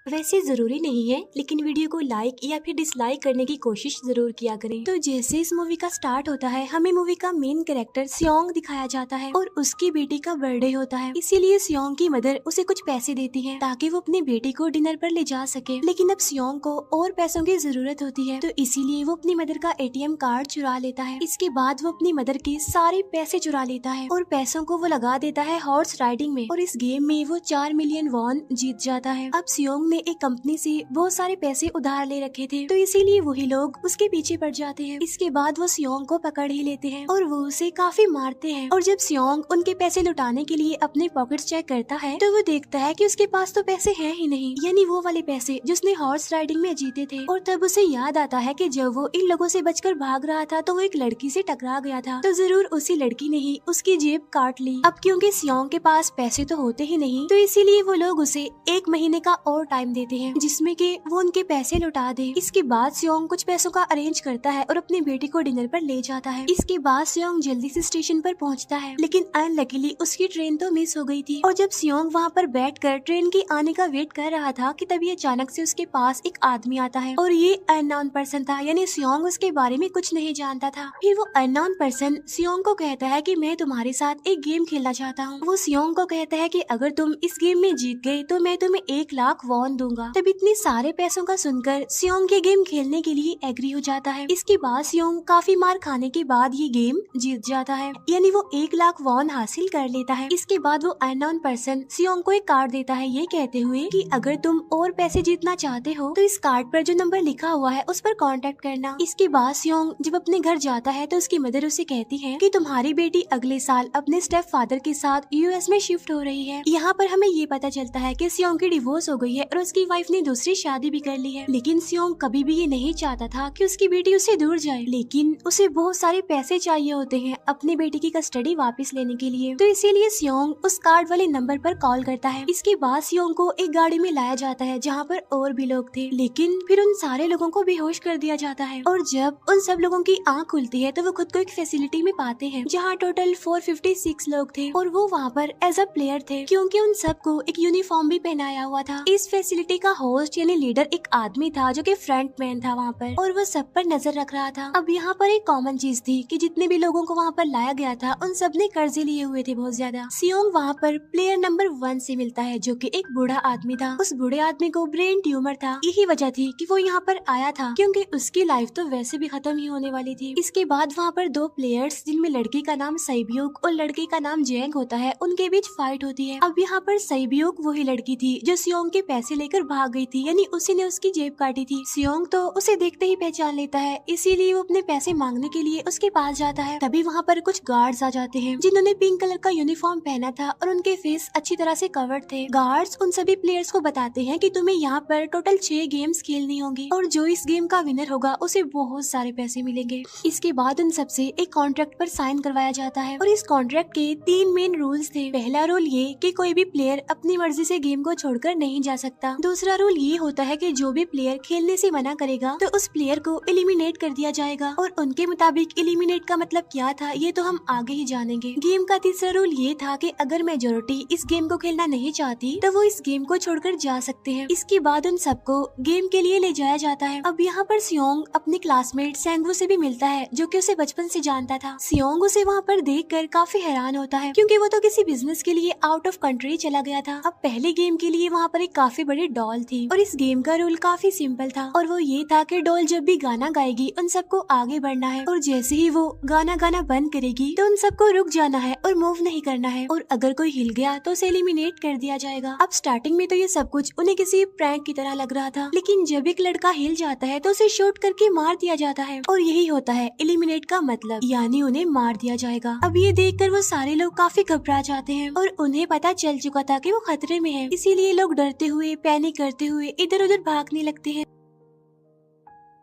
वैसे जरूरी नहीं है, लेकिन वीडियो को लाइक या फिर डिसलाइक करने की कोशिश जरूर किया करें। तो जैसे इस मूवी का स्टार्ट होता है, हमें मूवी का मेन कैरेक्टर सियोंग दिखाया जाता है और उसकी बेटी का बर्थडे होता है। इसीलिए सियोंग की मदर उसे कुछ पैसे देती है ताकि वो अपनी बेटी को डिनर पर ले जा सके। लेकिन अब सियोंग को और पैसों की जरूरत होती है, तो इसीलिए वो अपनी मदर का ATM कार्ड चुरा लेता है। इसके बाद वो अपनी मदर के सारे पैसे चुरा लेता है और पैसों को वो लगा देता है हॉर्स राइडिंग में, और इस गेम में वो 4 मिलियन वॉन जीत जाता है। अब सियोंग ने एक कंपनी से बहुत सारे पैसे उधार ले रखे थे, तो इसीलिए वही लोग उसके पीछे पड़ जाते हैं। इसके बाद वो सियोंग को पकड़ ही लेते हैं और वो उसे काफी मारते हैं। और जब सियोंग उनके पैसे लुटाने के लिए अपने पॉकेट्स चेक करता है, तो वो देखता है कि उसके पास तो पैसे हैं ही नहीं, यानी वो वाले पैसे जिसने हॉर्स राइडिंग में जीते थे। और तब उसे याद आता है कि जब वो इन लोगों से बचकर भाग रहा था तो वो एक लड़की से टकरा गया था, तो जरूर उसी लड़की ने ही उसकी जेब काट ली। अब क्योंकि सियोंग के पास पैसे तो होते ही नहीं, तो इसीलिए वो लोग उसे 1 महीने का और टाइम देते हैं जिसमें कि वो उनके पैसे लौटा दे। इसके बाद सियोंग कुछ पैसों का अरेंज करता है और अपनी बेटी को डिनर पर ले जाता है। इसके बाद सियोंग जल्दी से स्टेशन पर पहुंचता है, लेकिन अनलकीली उसकी ट्रेन तो मिस हो गई थी। और जब सियोंग वहाँ पर बैठकर ट्रेन की आने का वेट कर रहा था कि तभी अचानक से उसके पास एक आदमी आता है, और ये अननोन पर्सन था, यानी सियोंग उसके बारे में कुछ नहीं जानता था। फिर वो अननोन पर्सन सियोंग को कहता है कि मैं तुम्हारे साथ एक गेम खेलना चाहता हूँ। वो सियोंग को कहता है कि अगर तुम इस गेम में जीत गए तो मैं तुम्हें 1 लाख वॉन दूंगा। तब इतने सारे पैसों का सुनकर सियोंग ये गेम खेलने के लिए एग्री हो जाता है। इसके बाद सियोंग काफी मार खाने के बाद ये गेम जीत जाता है, यानी वो 1 लाख वॉन हासिल कर लेता है। इसके बाद वो अननोन पर्सन सियोंग को एक कार्ड देता है, ये कहते हुए कि अगर तुम और पैसे जीतना चाहते हो तो इस कार्ड पर जो नंबर लिखा हुआ है उस पर कांटेक्ट करना। इसके बाद सियोंग जब अपने घर जाता है तो उसकी मदर उसे कहती है कि तुम्हारी बेटी अगले साल अपने स्टेप फादर के साथ US में शिफ्ट हो रही है। यहाँ पर हमें ये पता चलता है कि सियोंग की डिवोर्स हो गई है और उसकी वाइफ ने दूसरी शादी भी कर ली है। लेकिन सियोंग कभी भी ये नहीं चाहता था कि उसकी बेटी उससे दूर जाए, लेकिन उसे बहुत सारे पैसे चाहिए होते हैं अपनी बेटी की कस्टडी वापस लेने के लिए, तो इसीलिए सियोंग उस कार्ड वाले नंबर पर कॉल करता है। इसके बाद सियोंग को एक गाड़ी में लाया जाता है जहाँ पर और भी लोग थे, लेकिन फिर उन सारे लोगों को बेहोश कर दिया जाता है। और जब उन सब लोगों की आंख खुलती है तो वो खुद को एक फैसिलिटी में पाते हैं जहाँ टोटल 456 लोग थे, और वो वहाँ पर एज अ प्लेयर थे क्योंकि उन सबको एक यूनिफॉर्म भी पहनाया हुआ था। इस फैसिलिटी का होस्ट यानी लीडर एक आदमी था जो कि फ्रंट मैन था वहाँ पर, और वो सब पर नजर रख रहा था। अब यहाँ पर एक कॉमन चीज थी कि जितने भी लोगों को वहाँ पर लाया गया था उन सब ने कर्जे लिए हुए थे बहुत ज्यादा। सियोंग वहाँ पर प्लेयर नंबर 1 से मिलता है जो कि एक बूढ़ा आदमी था। उस बूढ़े आदमी को ब्रेन ट्यूमर था, यही वजह थी कि वो यहाँ पर आया था क्योंकि उसकी लाइफ तो वैसे भी खत्म ही होने वाली थी। इसके बाद वहाँ पर 2 प्लेयर्स जिनमें लड़की का नाम सैब्यूक और लड़के का नाम जेंग होता है, उनके बीच फाइट होती है। अब यहाँ पर सैब्यूक वही लड़की थी जो सियोंग के पैसे लेकर भाग गई थी, यानी उसी ने उसकी जेब काटी थी। सियोंग तो उसे देखते ही पहचान लेता है, इसीलिए वो अपने पैसे मांगने के लिए उसके पास जाता है। तभी वहाँ पर कुछ गार्ड्स आ जाते हैं जिन्होंने पिंक कलर का यूनिफॉर्म पहना था और उनके फेस अच्छी तरह से कवर्ड थे। गार्ड्स उन सभी प्लेयर्स को बताते हैं कि तुम्हें यहाँ पर टोटल 6 गेम्स खेलनी होंगी और जो इस गेम का विनर होगा उसे बहुत सारे पैसे मिलेंगे। इसके बाद उन सबसे एक कॉन्ट्रैक्ट पर साइन करवाया जाता है और इस कॉन्ट्रैक्ट के 3 मेन रूल्स थे। पहला रूल ये कि कोई भी प्लेयर अपनी मर्जी से गेम को छोड़कर नहीं जा सकता। दूसरा रूल ये होता है कि जो भी प्लेयर खेलने से मना करेगा तो उस प्लेयर को एलिमिनेट कर दिया जाएगा, और उनके मुताबिक एलिमिनेट का मतलब क्या था ये तो हम आगे ही जानेंगे। गेम का तीसरा रूल ये था कि अगर मेजोरिटी इस गेम को खेलना नहीं चाहती तो वो इस गेम को छोड़कर जा सकते हैं। इसके बाद उन सबको गेम के लिए ले जाया जाता है। अब यहाँ पर सियोंग अपने क्लासमेट सेंगवू से भी मिलता है जो कि उसे बचपन से जानता था। सियोंग उसे वहाँ पर देखकर काफी हैरान होता है क्योंकि वो तो किसी बिजनेस के लिए आउट ऑफ कंट्री चला गया था। अब पहले गेम के लिए वहाँ पर एक काफी बड़ी डॉल थी और इस गेम का रूल काफी सिंपल था, और वो ये था कि डॉल जब भी गाना गाएगी उन सबको आगे बढ़ना है, और जैसे ही वो गाना गाना बंद करेगी तो उन सबको रुक जाना है और मूव नहीं करना है, और अगर कोई हिल गया तो उसे एलिमिनेट कर दिया जाएगा। अब स्टार्टिंग में तो ये सब कुछ उन्हें किसी प्रैंक की तरह लग रहा था, लेकिन जब एक लड़का हिल जाता है तो उसे शूट करके मार दिया जाता है, और यही होता है एलिमिनेट का मतलब, यानी उन्हें मार दिया जाएगा। अब ये देखकर वो सारे लोग काफी घबरा जाते हैं और उन्हें पता चल चुका था कि वो खतरे में है, इसीलिए लोग डरते हुए पैनिक करते हुए इधर उधर भागने लगते हैं।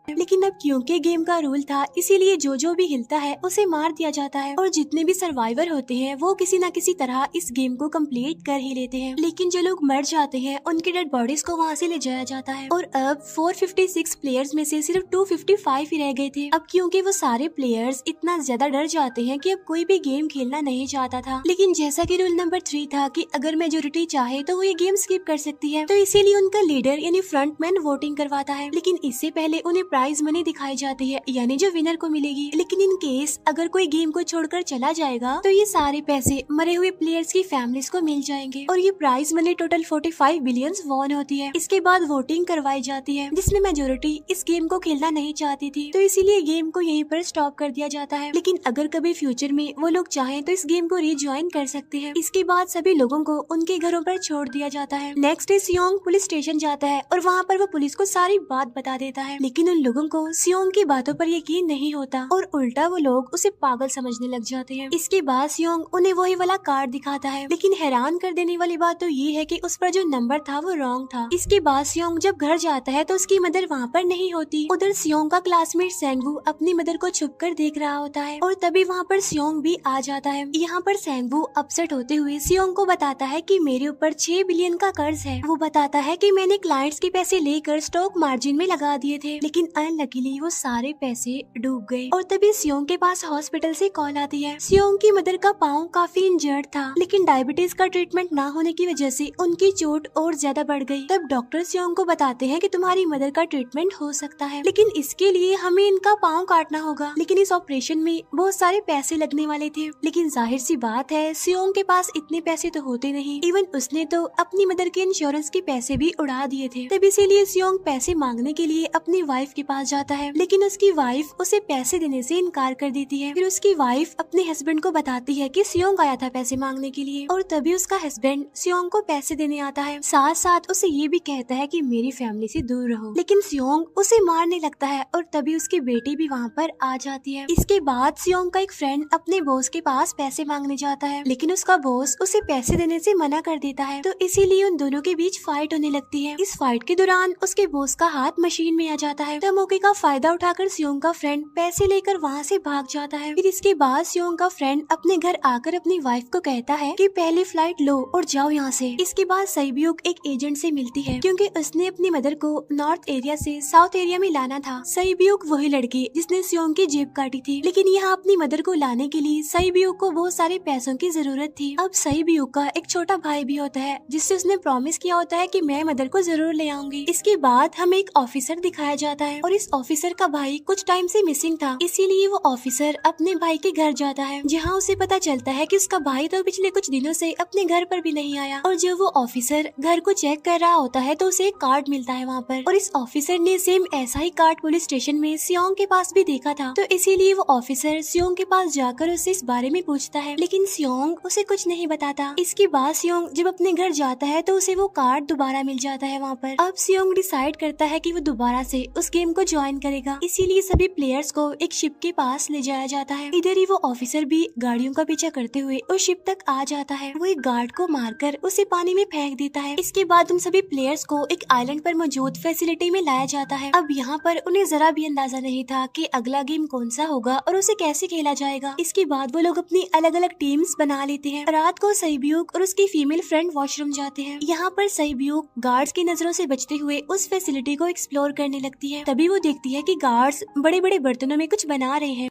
लेकिन अब क्योंकि गेम का रूल था इसीलिए जो भी हिलता है उसे मार दिया जाता है और जितने भी सर्वाइवर होते हैं वो किसी न किसी तरह इस गेम को कंप्लीट कर ही लेते हैं। लेकिन जो लोग मर जाते हैं उनकी डेड बॉडीज को वहाँ से ले जाया जाता है और अब 456 प्लेयर्स में से सिर्फ 255 ही रह गए थे। अब क्योंकि वो सारे प्लेयर्स इतना ज्यादा डर जाते हैं कि अब कोई भी गेम खेलना नहीं चाहता था। लेकिन जैसा कि रूल नंबर 3 था कि अगर मेजोरिटी चाहे तो वो ये गेम स्किप कर सकती है, तो इसीलिए उनका लीडर यानी फ्रंटमैन वोटिंग करवाता है। लेकिन इससे पहले उन्हें प्राइज मनी दिखाई जाती है यानी जो विनर को मिलेगी। लेकिन इन केस अगर कोई गेम को छोड़कर चला जाएगा तो ये सारे पैसे मरे हुए प्लेयर्स की फैमिलीज को मिल जाएंगे और ये prize money total 45 billion won होती है। इसके बाद वोटिंग करवाई जाती है जिसमें मेजोरिटी इस गेम को खेलना नहीं चाहती थी, तो इसीलिए गेम को यहीं पर स्टॉप कर दिया जाता है। लेकिन अगर कभी फ्यूचर में वो लोग चाहें तो इस गेम को रीज्वाइन कर सकते हैं। इसके बाद सभी लोगों को उनके घरों पर छोड़ दिया जाता है। नेक्स्ट डे सियोंग पुलिस स्टेशन जाता है और वहाँ पर वो पुलिस को सारी बात बता देता है। लेकिन उन लोगों को सियोंग की बातों पर यकीन नहीं होता और उल्टा वो लोग उसे पागल समझने लग जाते हैं। इसके बाद सियोंग उन्हें वही वाला कार्ड दिखाता है, लेकिन हैरान कर देने वाली बात तो ये है कि उस पर जो नंबर था वो रॉन्ग था। इसके बाद सियोंग जब घर जाता है तो उसकी मदर वहाँ पर नहीं होती। उधर सियोंग का क्लासमेट सेंगवू अपनी मदर को छुप कर देख रहा होता है और तभी वहाँ पर सियोंग भी आ जाता है। यहाँ पर सेंगवू अपसेट होते हुए सियोंग को बताता है कि मेरे ऊपर 6 बिलियन का कर्ज है। वो बताता है कि मैंने क्लाइंट्स के पैसे लेकर स्टॉक मार्जिन में लगा दिए थे, लेकिन अनलकीली वो सारे पैसे डूब गए। और तभी सियोंग के पास हॉस्पिटल से कॉल आती है। सियोंग की मदर का पाँव काफी इंजर्ड था, लेकिन डायबिटीज का ट्रीटमेंट न होने की वजह से उनकी चोट और ज्यादा बढ़ गई। तब डॉक्टर सियोंग को बताते हैं कि तुम्हारी मदर का ट्रीटमेंट हो सकता है, लेकिन इसके लिए हमें इनका पाँव काटना होगा। लेकिन इस ऑपरेशन में बहुत सारे पैसे लगने वाले थे। लेकिन जाहिर सी बात है सियोंग के पास इतने पैसे तो होते नहीं। इवन उसने तो अपनी मदर के इंश्योरेंस के पैसे भी उड़ा दिए थे। तब इसीलिए सियोंग पैसे मांगने के लिए अपनी वाइफ के पास जाता है, लेकिन उसकी वाइफ उसे पैसे देने से इनकार कर देती है। फिर उसकी वाइफ अपने हस्बैंड को बताती है कि सियोंग आया था पैसे मांगने के लिए और तभी उसका हस्बैंड सियोंग को पैसे देने आता है। साथ साथ उसे ये भी कहता है कि मेरी फैमिली से दूर रहो। लेकिन सियोंग उसे मारने लगता है और तभी उसकी बेटी भी वहाँ पर आ जाती है। इसके बाद सियोंग का एक फ्रेंड अपने बॉस के पास पैसे मांगने जाता है, लेकिन उसका बॉस उसे पैसे देने से मना कर देता है, तो इसीलिए उन दोनों के बीच फाइट होने लगती है। इस फाइट के दौरान उसके बॉस का हाथ मशीन में आ जाता है, तो मौके का फायदा उठाकर सियोंग का फ्रेंड पैसे लेकर वहाँ से भाग जाता है। फिर इसके बाद सियोंग का फ्रेंड अपने घर आकर अपनी वाइफ को कहता है कि पहली फ्लाइट लो और जाओ यहाँ से। इसके बाद सईब्यूक एक एजेंट से मिलती है क्योंकि उसने अपनी मदर को नॉर्थ एरिया से साउथ एरिया में लाना था। सईब्यूक वही लड़की जिसने सियोंग की जेब काटी थी, लेकिन यहाँ अपनी मदर को लाने के लिए सईब्यूक को बहुत सारे पैसों की जरूरत थी। अब सईब्यूक का एक छोटा भाई भी होता है जिससे उसने प्रॉमिस किया होता है कि मैं मदर को जरूर ले आऊंगी। इसके बाद हमें एक ऑफिसर दिखाया जाता है और इस ऑफिसर का भाई कुछ टाइम से मिसिंग था, इसीलिए वो ऑफिसर अपने भाई के घर जाता है, जहाँ उसे पता चलता है कि उसका भाई तो पिछले कुछ दिनों से अपने घर पर भी नहीं आया। और जब वो ऑफिसर घर को चेक कर रहा होता है तो उसे एक कार्ड मिलता है वहाँ पर, और इस ऑफिसर ने सेम ऐसा ही कार्ड पुलिस स्टेशन में सियोंग के पास भी देखा था, तो इसीलिए वो ऑफिसर सियोंग के पास जाकर उससे इस बारे में पूछता है, लेकिन सियोंग उसे कुछ नहीं बताता। इसके बाद सियोंग जब अपने घर जाता है तो उसे वो कार्ड दोबारा मिल जाता है वहाँ पर। अब सियोंग डिसाइड करता है कि वो दोबारा से उस गेम को ज्वाइन करेगा, इसीलिए सभी प्लेयर्स को एक शिप के पास ले जाया जाता है। इधर ही वो ऑफिसर भी गाड़ियों का पीछा करते हुए उस शिप तक आ जाता है। वो एक गार्ड को मारकर उसे पानी में फेंक देता है। इसके बाद उन सभी प्लेयर्स को एक आइलैंड पर मौजूद फैसिलिटी में लाया जाता है। अब यहाँ पर उन्हें जरा भी अंदाजा नहीं था कि अगला गेम कौन सा होगा और उसे कैसे खेला जाएगा। इसके बाद वो लोग अपनी अलग अलग टीम्स बना लेते हैं। रात को सईब्यूक और उसकी फीमेल फ्रेंड वॉशरूम जाते हैं। यहाँ पर सईब्यूक गार्ड्स की नजरों से बचते हुए उस फैसिलिटी को एक्सप्लोर करने लगती है। तभी वो देखती है कि गार्ड्स बड़े बड़े बर्तनों में कुछ बना रहे हैं,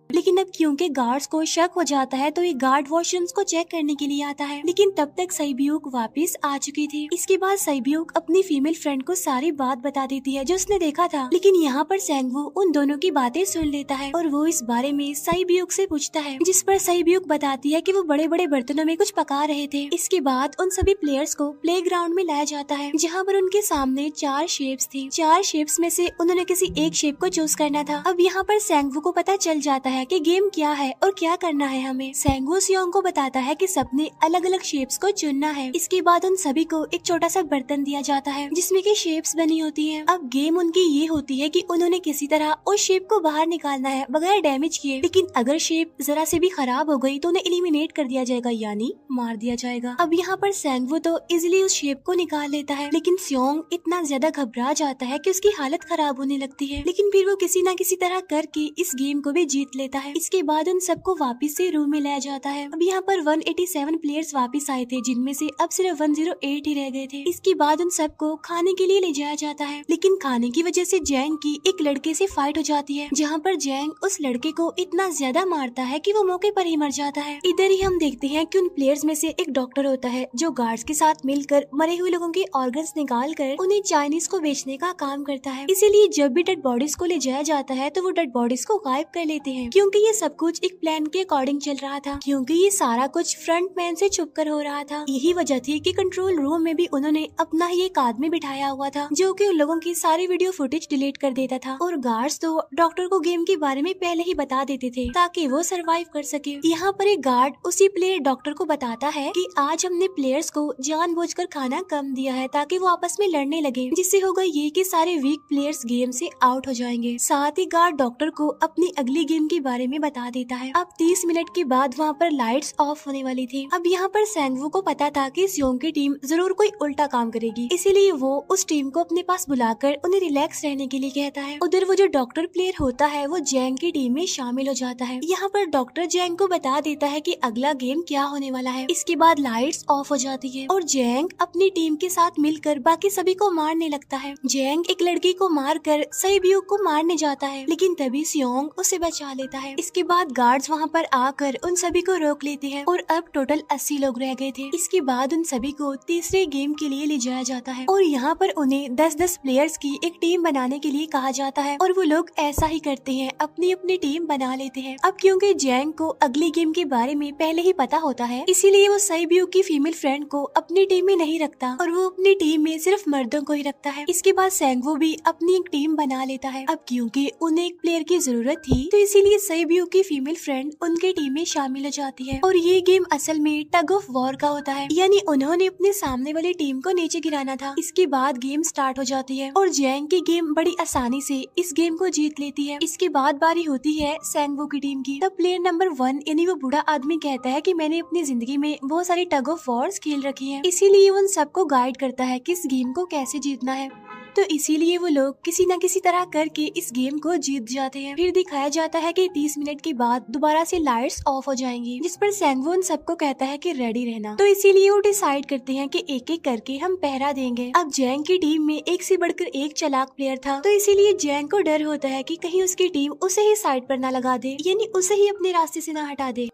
लेकिन अब क्योंकि गार्ड्स को शक हो जाता है तो ये गार्ड वॉशरूम्स को चेक करने के लिए आता है, लेकिन तब तक सईब्यूक वापस आ चुकी थी। इसके बाद सईब्यूक अपनी फीमेल फ्रेंड को सारी बात बता देती है जो उसने देखा था, लेकिन यहाँ पर सेंगवू उन दोनों की बातें सुन लेता है और वो इस बारे में सईब्यूक से पूछता है, जिस पर सईब्यूक बताती है कि वो बड़े बड़े बर्तनों में कुछ पका रहे थे। इसके बाद उन सभी प्लेयर्स को प्लेग्राउंड में लाया जाता है, जहाँ पर उनके सामने 4 शेप्स थी। 4 शेप्स में से उन्होंने किसी एक शेप को चूज करना था। अब यहाँ पर सेंगवू को पता चल जाता है कि गेम क्या है और क्या करना है हमें। सेंगवू सियोंग को बताता है कि सबने अलग अलग शेप्स को चुनना है। इसके बाद उन सभी को एक छोटा सा बर्तन दिया जाता है जिसमें कि शेप्स बनी होती है। अब गेम उनकी ये होती है कि उन्होंने किसी तरह उस शेप को बाहर निकालना है बगैर डैमेज किए, लेकिन अगर शेप जरा से भी खराब हो गई तो उन्हें एलिमिनेट कर दिया जाएगा, यानी मार दिया जाएगा। अब यहाँ पर सेंगवू तो इजिली उस शेप को निकाल लेता है, लेकिन सियोंग इतना ज्यादा घबरा जाता है कि उसकी हालत खराब होने लगती है, लेकिन फिर वो किसी न किसी तरह करके इस गेम को भी जीत लेता है। इसके बाद उन सबको वापस से रूम में लाया जाता है। अब यहाँ पर 187 प्लेयर्स वापस आए थे, जिनमें से अब सिर्फ 108 ही रह गए थे। इसके बाद उन सबको खाने के लिए ले जाया जाता है, लेकिन खाने की वजह से जैंग की एक लड़के से फाइट हो जाती है, जहाँ पर जैंग उस लड़के को इतना ज्यादा मारता है कि वो मौके पर ही मर जाता है। इधर ही हम देखते हैं कि उन प्लेयर्स में से एक डॉक्टर होता है जो गार्ड्स के साथ मिलकर मरे हुए लोगों के ऑर्गन्स निकाल कर उन्हें चाइनीज को बेचने का काम करता है। इसीलिए जब भी डेड बॉडीज को ले जाया जाता है तो वो डेड बॉडीज को गायब कर लेते हैं, क्योंकि ये सब कुछ एक प्लान के अकॉर्डिंग चल रहा था, क्योंकि ये सारा कुछ फ्रंट मैन से छुप कर हो रहा था। यही वजह थी कि कंट्रोल रूम में भी उन्होंने अपना ही एक आदमी बिठाया हुआ था जो कि उन लोगों की सारी वीडियो फुटेज डिलीट कर देता था, और गार्ड्स तो डॉक्टर को गेम के बारे में पहले ही बता देते थे ताकि वो सरवाइव कर सके। यहाँ पर एक गार्ड उसी प्लेयर डॉक्टर को बताता है कि आज हमने प्लेयर्स को जानबूझकर खाना कम दिया है ताकि वो आपस में लड़ने लगे, जिससे होगा ये कि सारे वीक प्लेयर्स गेम से आउट हो जाएंगे। साथ ही गार्ड डॉक्टर को अपनी अगली गेम के बारे में बता देता है। अब 30 मिनट के बाद वहाँ पर लाइट्स ऑफ होने वाली थी। अब यहाँ पर सेंगवू को पता था कि सियोंग की टीम जरूर कोई उल्टा काम करेगी, इसीलिए वो उस टीम को अपने पास बुलाकर उन्हें रिलैक्स रहने के लिए कहता है। उधर वो जो डॉक्टर प्लेयर होता है वो जैंग की टीम में शामिल हो जाता है। यहाँ पर डॉक्टर जैंग को बता देता है कि अगला गेम क्या होने वाला है। इसके बाद लाइट्स ऑफ हो जाती है और जैंग अपनी टीम के साथ मिलकर बाकी सभी को मारने लगता है। जैंग एक लड़की को मारकर सैब्यू को मारने जाता है, लेकिन तभी सियोंग उसे बचा लेता है। इसके बाद गार्ड्स वहाँ पर आकर उन सभी को रोक लेते हैं और अब टोटल 80 लोग रह गए थे। इसके बाद उन सभी को तीसरे गेम के लिए ले जाया जाता है और यहाँ पर उन्हें 10-10 प्लेयर्स की एक टीम बनाने के लिए कहा जाता है, और वो लोग ऐसा ही करते हैं, अपनी अपनी टीम बना लेते हैं। अब क्योंकि जैंग को अगली गेम के बारे में पहले ही पता होता है, इसीलिए वो सैब्यू की फीमेल फ्रेंड को अपनी टीम में नहीं रखता और वो अपनी टीम में सिर्फ मर्दों को ही रखता है। इसके बाद सेंगवू भी अपनी एक टीम बना लेता है। अब क्योंकि उन्हें एक प्लेयर की जरूरत थी तो इसीलिए सैब्यू की फीमेल फ्रेंड उनके टीम में शामिल हो जाती है, और ये गेम असल में टग ऑफ वॉर का होता है, यानी उन्होंने अपने सामने वाली टीम को नीचे गिराना था। इसके बाद गेम स्टार्ट हो जाती है और जैंग की गेम बड़ी आसानी से इस गेम को जीत लेती है। इसके बाद बारी होती है सेंगवू की टीम की। तब प्लेयर नंबर 1 यानी वो बूढ़ा आदमी कहता है कि मैंने अपनी जिंदगी में बहुत सारी टग ऑफ वॉर्स खेल रखी है, इसीलिए उन सबको गाइड करता है कि इस गेम को कैसे जीतना है। तो इसीलिए वो लोग किसी न किसी तरह करके इस गेम को जीत जाते हैं। फिर दिखाया जाता है कि 30 मिनट के बाद दोबारा से लाइट्स ऑफ हो जाएंगी, जिस पर सेंगवू उन सबको कहता है कि रेडी रहना। तो इसीलिए वो डिसाइड करते हैं कि एक एक करके हम पहरा देंगे। अब जैंग की टीम में एक से बढ़कर एक चालाक प्लेयर था, तो इसीलिए जैंग को डर होता है कि कहीं उसकी टीम उसे ही साइड पर न लगा दे, यानी उसे ही अपने रास्ते से न हटा दे।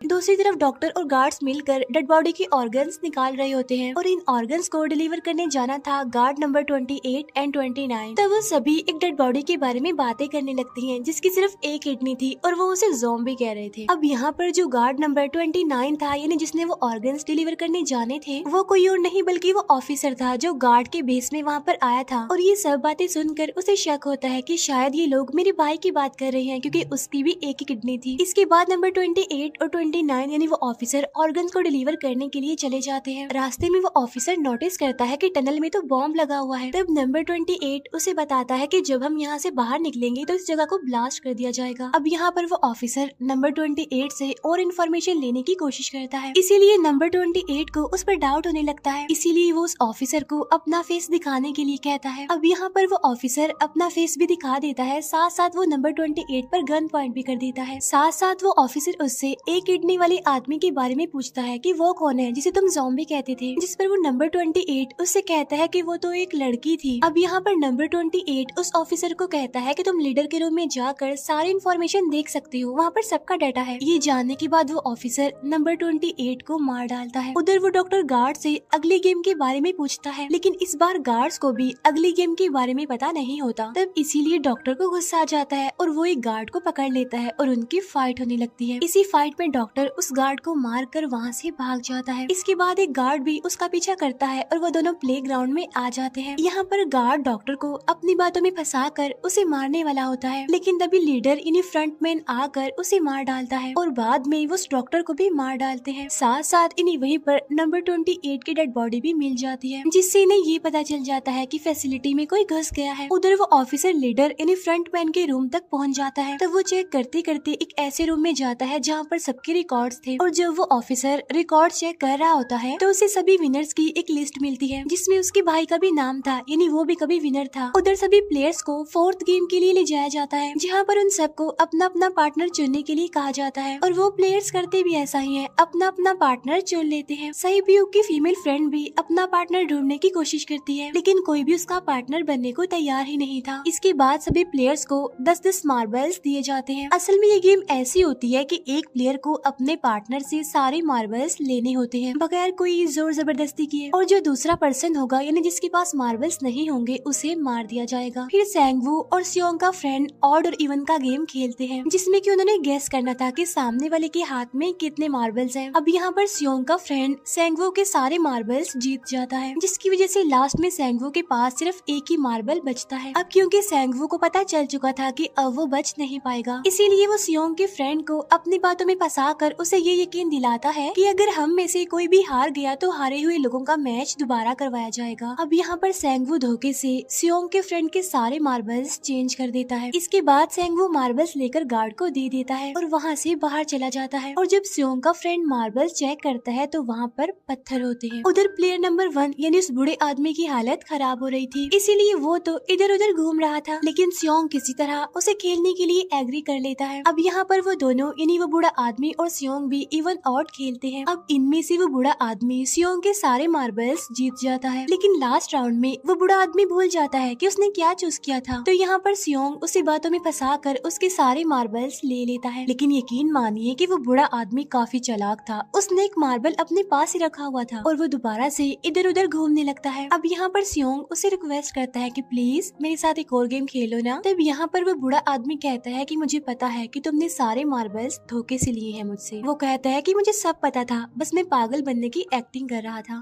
दूसरी तरफ डॉक्टर और गार्ड्स मिलकर डेड बॉडी के ऑर्गन्स निकाल रहे होते हैं और इन ऑर्गन्स को डिलीवर करने जाना था गार्ड नंबर 28 एंड 29। तब वो सभी एक डेड बॉडी के बारे में बातें करने लगती हैं जिसकी सिर्फ एक किडनी थी और वो उसे ज़ॉम्बी कह रहे थे। अब यहाँ पर जो गार्ड नंबर 29 था, यानी जिसने वो ऑर्गन्स डिलीवर करने जाने थे, वो कोई और नहीं बल्कि वो ऑफिसर था जो गार्ड के बेस में वहाँ पर आया था। और ये सब बातें सुनकर उसे शक होता है कि शायद ये लोग मेरे भाई की बात कर रहे हैं, क्योंकि उसकी भी एक ही किडनी थी। इसके बाद नंबर 28 और 29 यानी वो ऑफिसर ऑर्गन्स को डिलीवर करने के लिए चले जाते हैं। रास्ते में वो ऑफिसर नोटिस करता है कि टनल में तो बॉम्ब लगा हुआ है। तब नंबर 28 उसे बताता है कि जब हम यहाँ से बाहर निकलेंगे तो इस जगह को ब्लास्ट कर दिया जाएगा। अब यहाँ पर वो ऑफिसर नंबर 28 से और इन्फॉर्मेशन लेने की कोशिश करता है, इसीलिए नंबर 28 को उस पर डाउट होने लगता है, इसीलिए वो उस ऑफिसर को अपना फेस दिखाने के लिए कहता है। अब यहाँ पर वो ऑफिसर अपना फेस भी दिखा देता है, साथ साथ वो नंबर 28 पर गन पॉइंट भी कर देता है। साथ साथ वो ऑफिसर उससे एक किडनी वाले आदमी के बारे में पूछता है कि वो कौन है जिसे तुम ज़ॉम्बी कहते थे, जिस पर वो नंबर 28 उससे कहता है कि वो तो एक लड़की थी। अब यहाँ पर नंबर 28 उस ऑफिसर को कहता है कि तुम लीडर के रूम में जाकर सारी इन्फॉर्मेशन देख सकते हो, वहाँ पर सबका डाटा है। ये जानने के बाद वो ऑफिसर नंबर 28 को मार डालता है। उधर वो डॉक्टर गार्ड से अगली गेम के बारे में पूछता है, लेकिन इस बार गार्ड्स को भी अगली गेम के बारे में पता नहीं होता। तब इसीलिए डॉक्टर को गुस्सा आ जाता है और वो एक गार्ड को पकड़ लेता है और उनकी फाइट होने लगती है। इसी फाइट में डॉक्टर डॉक्टर उस गार्ड को मार कर वहाँ से भाग जाता है। इसके बाद एक गार्ड भी उसका पीछा करता है और वो दोनों प्लेग्राउंड में आ जाते हैं। यहाँ पर गार्ड डॉक्टर को अपनी बातों में फंसा कर उसे मारने वाला होता है, लेकिन तभी लीडर यानी फ्रंटमैन आकर उसे मार डालता है और बाद में वो उस डॉक्टर को भी मार डालते हैं। साथ साथ इन्हें वहीं पर नंबर 28 की डेड बॉडी भी मिल जाती है, जिससे इन्हें ये पता चल जाता है कि फैसिलिटी में कोई घुस गया है। उधर वो ऑफिसर लीडर यानी फ्रंटमैन के रूम तक पहुंच जाता है। तब वो चेक करते करते एक ऐसे रूम में जाता है जहाँ पर सबके रिकॉर्ड्स थे, और जब वो ऑफिसर रिकॉर्ड चेक कर रहा होता है तो उसे सभी विनर्स की एक लिस्ट मिलती है, जिसमें उसके भाई का भी नाम था, यानी वो भी कभी विनर था। उधर सभी प्लेयर्स को 4th गेम के लिए ले जाया जाता है, जहाँ पर उन सबको अपना अपना पार्टनर चुनने के लिए कहा जाता है, और वो प्लेयर्स करते भी ऐसा ही है, अपना अपना पार्टनर चुन लेते हैं। सहीब्यूक की फीमेल फ्रेंड भी अपना पार्टनर ढूंढने की कोशिश करती है, लेकिन कोई भी उसका पार्टनर बनने को तैयार ही नहीं था। इसके बाद सभी प्लेयर्स को 10-10 मार्बल्स दिए जाते हैं। असल में ये गेम ऐसी होती है कि एक प्लेयर को अपने पार्टनर से सारे मार्बल्स लेने होते हैं बगैर कोई जोर जबरदस्ती किए, और जो दूसरा पर्सन होगा यानी जिसके पास मार्बल्स नहीं होंगे उसे मार दिया जाएगा। फिर सैंगवू और सियोंग का फ्रेंड ऑड और इवन का गेम खेलते हैं, जिसमें कि उन्होंने गेस करना था कि सामने वाले के हाथ में कितने मार्बल्स हैं। अब यहाँ पर सियोंग का फ्रेंड सैंगवू के सारे मार्बल्स जीत जाता है, जिसकी वजह से लास्ट में सैंगवू के पास सिर्फ एक ही मार्बल बचता है। अब क्योंकि सैंगवू को पता चल चुका था कि अब वो बच नहीं पाएगा, इसीलिए वो सियोंग के फ्रेंड को अपनी बातों में फंसा कर उसे ये यकीन दिलाता है कि अगर हम में से कोई भी हार गया तो हारे हुए लोगों का मैच दोबारा करवाया जाएगा। अब यहाँ पर सैंगवू धोखे से सियोंग के फ्रेंड के सारे मार्बल्स चेंज कर देता है। इसके बाद सैंगवू मार्बल्स लेकर गार्ड को दे देता है और वहाँ से बाहर चला जाता है, और जब सियोंग का फ्रेंड मार्बल्स चेक करता है तो वहाँ पर पत्थर होते हैं। उधर प्लेयर नंबर 1 यानी उस बूढ़े आदमी की हालत खराब हो रही थी, इसीलिए वो तो इधर उधर घूम रहा था, लेकिन सियोंग किसी तरह उसे खेलने के लिए एग्री कर लेता है। अब यहाँ पर वो दोनों यानी वो बूढ़ा आदमी और सियोंग भी इवन ऑड खेलते हैं। अब इनमें से वो बूढ़ा आदमी सियोंग के सारे मार्बल्स जीत जाता है, लेकिन लास्ट राउंड में वो बूढ़ा आदमी भूल जाता है कि उसने क्या चूज किया था। तो यहाँ पर सियोंग उसे बातों में फंसा कर उसके सारे मार्बल्स ले लेता है, लेकिन यकीन मानिए कि वो बूढ़ा आदमी काफी चालाक था। उसने एक मार्बल अपने पास ही रखा हुआ था और वो दोबारा से इधर उधर घूमने लगता है। अब यहाँ पर सियोंग उसे रिक्वेस्ट करता है कि प्लीज मेरे साथ एक और गेम खेलो ना। तब यहाँ पर वो बूढ़ा आदमी कहता है कि मुझे पता है कि तुमने सारे मार्बल्स धोखे से लिए हैं मुझसे। वो कहता है कि मुझे सब पता था, बस मैं पागल बनने की एक्टिंग कर रहा था।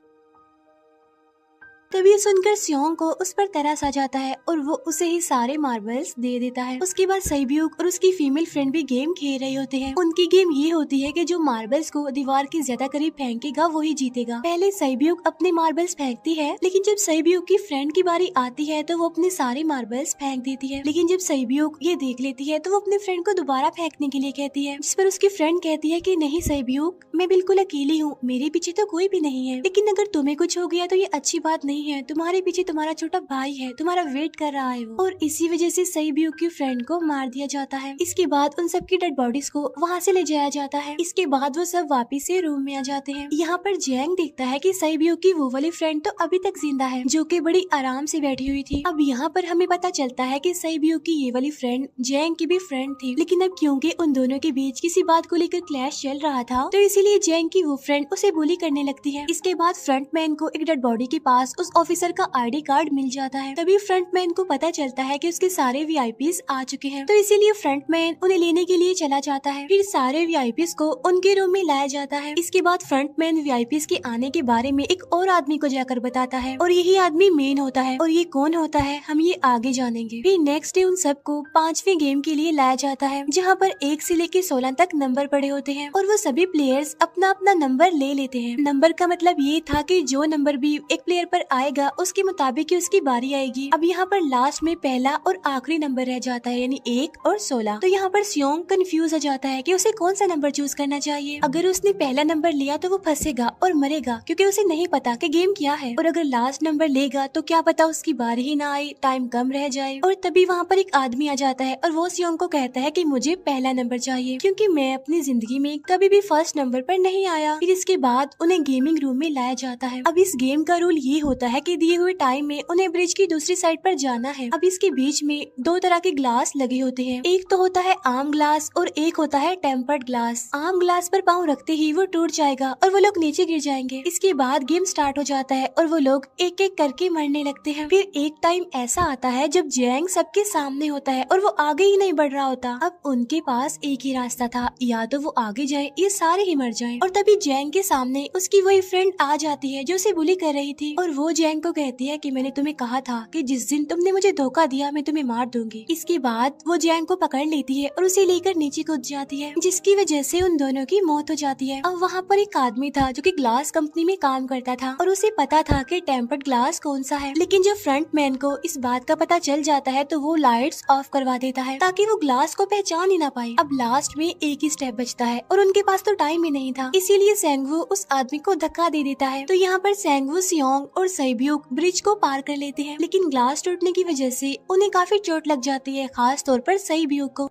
तभी सुनकर सियोंग को उस पर तरस आ जाता है और वो उसे ही सारे मार्बल्स दे देता है। उसके बाद सहीब्यूक और उसकी फीमेल फ्रेंड भी गेम खेल रहे होते हैं। उनकी गेम ये होती है कि जो मार्बल्स को दीवार के ज्यादा करीब फेंकेगा वो ही जीतेगा। पहले सहीब्यूक अपने मार्बल्स फेंकती है, लेकिन जब सहीब्यूक की फ्रेंड की बारी आती है तो वो अपने सारे मार्बल्स फेंक देती है। लेकिन जब सहीब्यूक ये देख लेती है तो वो अपने फ्रेंड को दोबारा फेंकने के लिए कहती है, जिस पर उसकी फ्रेंड कहती है कि नहीं सहीब्यूक, मैं बिल्कुल अकेली हूँ, मेरे पीछे तो कोई भी नहीं है, लेकिन अगर तुम्हें कुछ हो गया तो ये अच्छी बात नहीं है, तुम्हारे पीछे तुम्हारा छोटा भाई है, तुम्हारा वेट कर रहा है वो। और इसी वजह से सहीब्यूक की फ्रेंड को मार दिया जाता है। इसके बाद उन सबकी डेड बॉडीज को वहाँ से ले जाया जाता है। इसके बाद वो सब वापिस से रूम में आ जाते हैं। यहाँ पर जैंग देखता है कि सहीब्यूक की वो वाली फ्रेंड तो अभी तक जिंदा है, जो कि बड़ी आराम से बैठी हुई थी। अब यहाँ पर हमें पता चलता है कि सहीब्यूक की ये वाली फ्रेंड जैंग की भी फ्रेंड थी, लेकिन अब क्योंकि उन दोनों के बीच किसी बात को लेकर क्लैश चल रहा था तो इसीलिए जैंग की वो फ्रेंड उसे बुली करने लगती है। इसके बाद फ्रंटमैन को एक डेड बॉडी के पास उस ऑफिसर का आईडी कार्ड मिल जाता है। तभी फ्रंटमैन को पता चलता है कि उसके सारे वीआईपीज आ चुके हैं, तो इसीलिए फ्रंटमैन उन्हें लेने के लिए चला जाता है। फिर सारे वीआईपीज को उनके रूम में लाया जाता है। इसके बाद फ्रंटमैन वीआईपीज के आने के बारे में एक और आदमी को जाकर बताता है, और यही आदमी मेन होता है, और ये कौन होता है हम ये आगे जानेंगे। फिर नेक्स्ट डे उन सबको 5वें गेम के लिए लाया जाता है, जहाँ पर 1 से लेकर 16 तक नंबर पड़े होते हैं, और वो सभी प्लेयर्स अपना अपना नंबर ले लेते हैं। नंबर का मतलब ये था कि जो नंबर भी एक प्लेयर पर आएगा उसके मुताबिक उसकी बारी आएगी। अब यहाँ पर लास्ट में पहला और आखिरी नंबर रह जाता है, यानी 1 और 16। तो यहाँ पर सियोंग कंफ्यूज हो जाता है कि उसे कौन सा नंबर चूज करना चाहिए। अगर उसने पहला नंबर लिया तो वो फंसेगा और मरेगा, क्योंकि उसे नहीं पता कि गेम क्या है, और अगर लास्ट नंबर लेगा तो क्या पता उसकी बारी ही ना आए, टाइम कम रह जाए। और तभी वहाँ पर एक आदमी आ जाता है और वो सियोंग को कहता है कि मुझे पहला नंबर चाहिए, क्योंकि मैं अपनी जिंदगी में कभी भी फर्स्ट नंबर पर नहीं आया। फिर इसके बाद उन्हें गेमिंग रूम में लाया जाता है। अब इस गेम का रूल ये होता होता है कि दिए हुए टाइम में उन्हें ब्रिज की दूसरी साइड पर जाना है। अब इसके बीच में दो तरह के ग्लास लगे होते हैं, एक तो होता है आम ग्लास और एक होता है टेम्पर्ड ग्लास। आम ग्लास पर पाँव रखते ही वो टूट जाएगा और वो लोग नीचे गिर जाएंगे। इसके बाद गेम स्टार्ट हो जाता है और वो लोग एक एक करके मरने लगते हैं। फिर एक टाइम ऐसा आता है जब जैंग सबके सामने होता है और वो आगे ही नहीं बढ़ रहा होता। अब उनके पास एक ही रास्ता था, या तो वो आगे जाए या सारे ही मर जाएं। और तभी जैंग के सामने उसकी वही फ्रेंड आ जाती है जो उसे बुली कर रही थी, और वो जैंग को कहती है कि मैंने तुम्हें कहा था कि जिस दिन तुमने मुझे धोखा दिया मैं तुम्हें मार दूंगी। इसके बाद वो जैंग को पकड़ लेती है और उसे लेकर नीचे कूद जाती है, जिसकी वजह से उन दोनों की मौत हो जाती है। अब वहाँ पर एक आदमी था जो कि ग्लास कंपनी में काम करता था और उसे पता था कि टेम्पर्ड ग्लास कौन सा है, लेकिन जब फ्रंट मैन को इस बात का पता चल जाता है तो वो लाइट्स ऑफ करवा देता है ताकि वो ग्लास को पहचान ही ना पाए। अब लास्ट में एक ही स्टेप बचता है और उनके पास तो टाइम ही नहीं था, इसीलिए सेंगवू उस आदमी को धक्का दे देता है। तो यहाँ पर सेंगवू, सियोंग और सैब्यूक ब्रिज को पार कर लेते हैं, लेकिन ग्लास टूटने की वजह से उन्हें काफी चोट लग जाती है, खास तौर पर सैब्यूक को।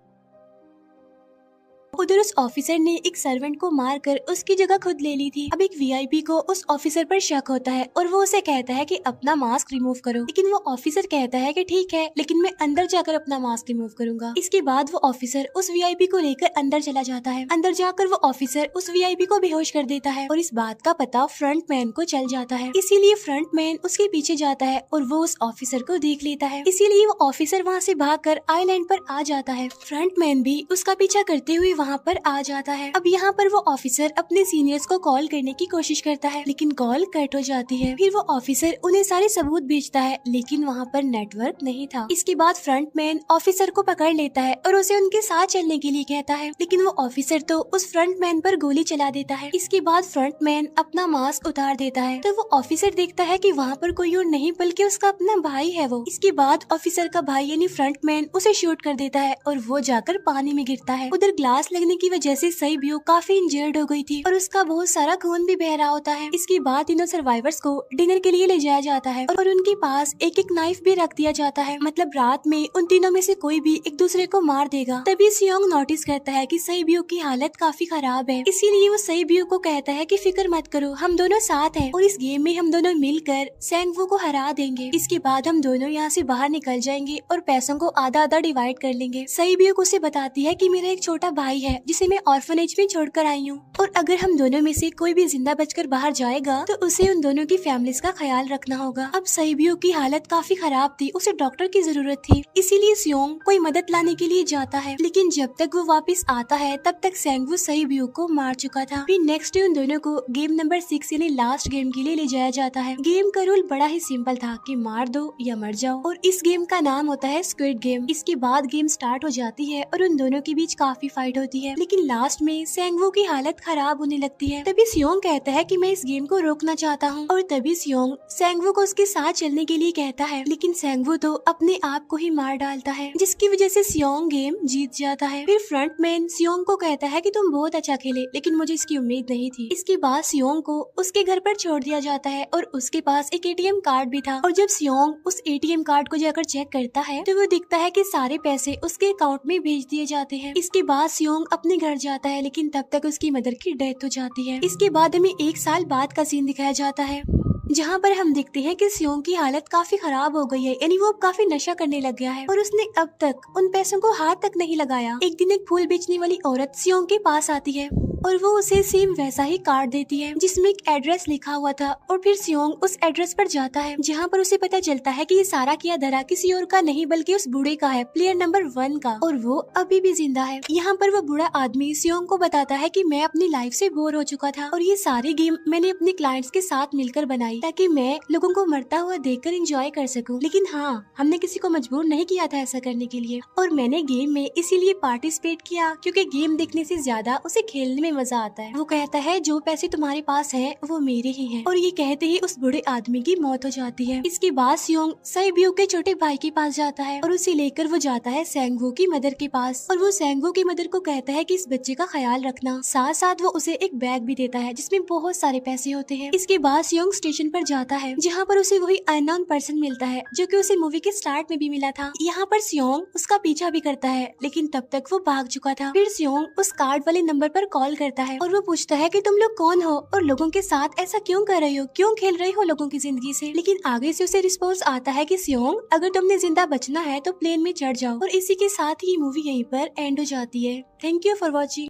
उधर उस ऑफिसर ने एक सर्वेंट को मारकर उसकी जगह खुद ले ली थी। अब एक वीआईपी को उस ऑफिसर पर शक होता है और वो उसे कहता है कि अपना मास्क रिमूव करो, लेकिन वो ऑफिसर कहता है कि ठीक है, लेकिन मैं अंदर जाकर अपना मास्क रिमूव करूंगा। इसके बाद वो ऑफिसर उस वीआईपी को लेकर अंदर चला जाता है। अंदर जाकर वो ऑफिसर उस वीआईपी को बेहोश कर देता है और इस बात का पता फ्रंट मैन को चल जाता है, इसीलिए फ्रंट मैन उसके पीछे जाता है और वो उस ऑफिसर को देख लेता है, इसीलिए वो ऑफिसर वहाँ से भागकर आइलैंड पर आ जाता है। फ्रंट मैन भी उसका पीछा करते हुए वहाँ पर आ जाता है। अब यहाँ पर वो ऑफिसर अपने सीनियर्स को कॉल करने की कोशिश करता है, लेकिन कॉल कट हो जाती है। फिर वो ऑफिसर उन्हें सारे सबूत भेजता है, लेकिन वहाँ पर नेटवर्क नहीं था। इसके बाद फ्रंट मैन ऑफिसर को पकड़ लेता है और उसे उनके साथ चलने के लिए कहता है, लेकिन वो ऑफिसर तो उस फ्रंट मैन पर गोली चला देता है। इसके बाद फ्रंट मैन अपना मास्क उतार देता है, तो वो ऑफिसर देखता है कि वहाँ पर कोई और नहीं बल्कि उसका अपना भाई है वो। इसके बाद ऑफिसर का भाई यानी फ्रंट मैन उसे शूट कर देता है और वो जाकर पानी में गिरता है। उधर ग्लास लगने की वजह से सैब्यूक काफी इंजर्ड हो गई थी और उसका बहुत सारा खून भी बह रहा होता है। इसके बाद तीनों सर्वाइवर्स को डिनर के लिए ले जाया जाता है और उनके पास एक एक नाइफ भी रख दिया जाता है, मतलब रात में उन तीनों में से कोई भी एक दूसरे को मार देगा। तभी सियोंग नोटिस करता है कि सैब्यूक की हालत काफी खराब है, इसीलिए वो सैब्यूक को कहता है कि फिक्र मत करो, हम दोनों साथ हैं और इस गेम में हम दोनों मिलकर सेंगवू को हरा देंगे। इसके बाद हम दोनों यहाँ से बाहर निकल जाएंगे और पैसों को आधा आधा डिवाइड कर लेंगे। सैब्यूक उसे बताती है कि मेरा एक छोटा भाई है जिसे मैं ऑर्फनेज में छोड़कर आई हूँ, और अगर हम दोनों में से कोई भी जिंदा बचकर बाहर जाएगा तो उसे उन दोनों की फैमिलीज का ख्याल रखना होगा। अब सैब्यूक की हालत काफी खराब थी, उसे डॉक्टर की जरूरत थी, इसीलिए सियोंग कोई मदद लाने के लिए जाता है, लेकिन जब तक वो वापस आता है तब तक सेंगवू सैब्यूक को मार चुका था। फिर नेक्स्ट डे उन दोनों को गेम नंबर 6 यानी लास्ट गेम के लिए ले जाया जाता है। गेम का रूल बड़ा ही सिंपल था कि मार दो या मर जाओ, और इस गेम का नाम होता है स्क्विड गेम। इसके बाद गेम स्टार्ट हो जाती है और उन दोनों के बीच काफी फाइट होती है, लेकिन लास्ट में सेंगवू की हालत खराब होने लगती है। तभी सियोंग कहता है कि मैं इस गेम को रोकना चाहता हूँ, और तभी सियोंग सेंगवू को उसके साथ चलने के लिए कहता है, लेकिन सेंगवू तो अपने आप को ही मार डालता है, जिसकी वजह से सियोंग गेम जीत जाता है। फिर फ्रंट मैन सियोंग को कहता है कि तुम बहुत अच्छा खेले, लेकिन मुझे इसकी उम्मीद नहीं थी। इसके बाद सियोंग को उसके घर पर छोड़ दिया जाता है और उसके पास एक एटीएम कार्ड भी था, और जब सियोंग उस एटीएम कार्ड को जाकर चेक करता है तो वो दिखता है कि सारे पैसे उसके अकाउंट में भेज दिए जाते हैं। इसके बाद सियोंग अपने घर जाता है, लेकिन तब तक उसकी मदर की डेथ हो जाती है। इसके बाद हमें 1 साल बाद का सीन दिखाया जाता है, जहाँ पर हम देखते हैं कि सियोंग की हालत काफी खराब हो गई है, यानी वो काफी नशा करने लग गया है और उसने अब तक उन पैसों को हाथ तक नहीं लगाया। एक दिन एक फूल बेचने वाली औरत सियोंग के पास आती है और वो उसे सेम वैसा ही कार्ड देती है जिसमें एक एड्रेस लिखा हुआ था, और फिर सियोंग उस एड्रेस पर जाता है जहाँ पर उसे पता चलता है कि ये सारा किया धरा किसी और का नहीं बल्कि उस बूढ़े का है, प्लेयर नंबर 1 का, और वो अभी भी जिंदा है। यहाँ पर वो बूढ़ा आदमी सियोंग को बताता है कि मैं अपनी लाइफ से बोर हो चुका था और ये सारी गेम मैंने अपने क्लाइंट्स के साथ मिलकर बनाई ताकि मैं लोगों को मरता हुआ देखकर एंजॉय कर सकूं, लेकिन हाँ, हमने किसी को मजबूर नहीं किया था ऐसा करने के लिए, और मैंने गेम में इसीलिए पार्टिसिपेट किया क्योंकि गेम देखने से ज्यादा उसे खेलने में मजा आता है। वो कहता है जो पैसे तुम्हारे पास हैं वो मेरे ही हैं, और ये कहते ही उस बूढ़े आदमी की मौत हो जाती है। इसके बाद सियोंग सैब्यूक के छोटे भाई के पास जाता है और उसे लेकर वो जाता है सेंगवू की मदर के पास, और वो सेंगवू की मदर को कहता है कि इस बच्चे का ख्याल रखना, साथ साथ वो उसे एक बैग भी देता है जिसमें बहुत सारे पैसे होते हैं। इसके बाद सियोंग स्टेशन पर जाता है जहाँ पर उसे वही अननोन पर्सन मिलता है जो कि उसे मूवी के स्टार्ट में भी मिला था। यहाँ पर सियोंग उसका पीछा भी करता है, लेकिन तब तक वो भाग चुका था। फिर सियोंग उस कार्ड वाले नंबर पर कॉल कॉल करता है और वो पूछता है कि तुम लोग कौन हो और लोगों के साथ ऐसा क्यों कर रही हो, क्यों खेल रही हो लोगों की जिंदगी से। लेकिन आगे से उसे रिस्पॉन्स आता है कि सियोंग, अगर तुमने जिंदा बचना है तो प्लेन में चढ़ जाओ। और इसी के साथ ही मूवी यहीं पर एंड हो जाती है। Thank you for watching.